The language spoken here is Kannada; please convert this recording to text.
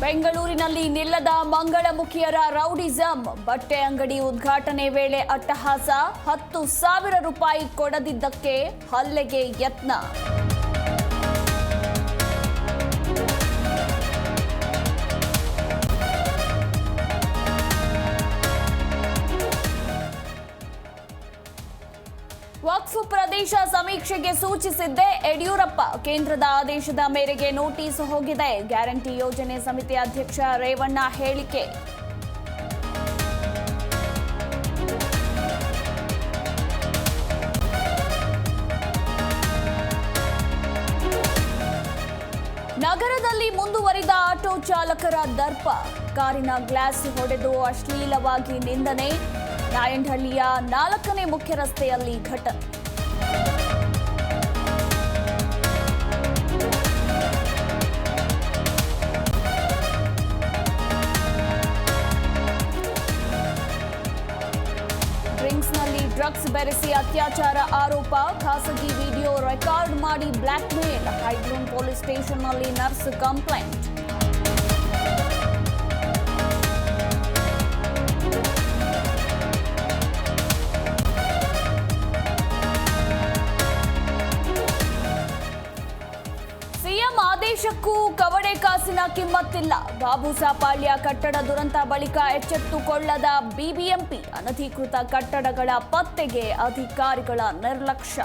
ಬೆಂಗಳೂರಿನಲ್ಲಿ ನಿಲ್ಲದ ಮಂಗಳಮುಖಿಯರ ರೌಡಿಸಂ. ಬಟ್ಟೆ ಅಂಗಡಿ ಉದ್ಘಾಟನೆ ವೇಳೆ ಅಟ್ಟಹಾಸ. 10,000 ರೂಪಾಯಿ ಕೊಡದಿದ್ದಕ್ಕೆ ಹಲ್ಲೆಗೆ ಯತ್ನ. ವಕ್ಫ್ ಪ್ರದೇಶ ಸಮೀಕ್ಷೆಗೆ ಸೂಚಿಸಿದ್ದೆ ಯಡಿಯೂರಪ್ಪ. ಕೇಂದ್ರದ ಆದೇಶದ ಮೇರೆಗೆ ನೋಟಿಸ್ ಹೋಗಿದೆ. ಗ್ಯಾರಂಟಿ ಯೋಜನೆ ಸಮಿತಿ ಅಧ್ಯಕ್ಷ ರೇವಣ್ಣ ಹೇಳಿಕೆ. ನಗರದಲ್ಲಿ ಮುಂದುವರಿದ ಆಟೋ ಚಾಲಕರ ದರ್ಪ. ಕಾರಿನ ಗ್ಲಾಸ್ ಹೊಡೆದು ಅಶ್ಲೀಲವಾಗಿ ನಿಂದನೆ. ನಾಯಂಡಹಳ್ಳಿಯ 4ನೇ ಮುಖ್ಯ ರಸ್ತೆಯಲ್ಲಿ ಘಟನೆ. ಡ್ರಿಂಕ್ಸ್ನಲ್ಲಿ ಡ್ರಗ್ಸ್ ಬೆರೆಸಿ ಅತ್ಯಾಚಾರ ಆರೋಪ. ಖಾಸಗಿ ವಿಡಿಯೋ ರೆಕಾರ್ಡ್ ಮಾಡಿ ಬ್ಲಾಕ್ ಮೇಲ್. ಹೈಗ್ರೌಂಡ್ ಪೊಲೀಸ್ ಸ್ಟೇಷನ್ನಲ್ಲಿ ನರ್ಸ್ ಕಂಪ್ಲೇಂಟ್. ಸಿಎಂ ಆದೇಶಕ್ಕೂ ಕವಡೆ ಕಾಸಿನ ಕಿಮ್ಮತ್ತಿಲ್ಲ. ಬಾಬುಸಾಪಾಳ್ಯ ಕಟ್ಟಡ ದುರಂತ ಬಳಿಕ ಎಚ್ಚೆತ್ತುಕೊಳ್ಳದ ಬಿಬಿಎಂಪಿ. ಅನಧಿಕೃತ ಕಟ್ಟಡಗಳ ಪತ್ತೆಗೆ ಅಧಿಕಾರಿಗಳ ನಿರ್ಲಕ್ಷ್ಯ.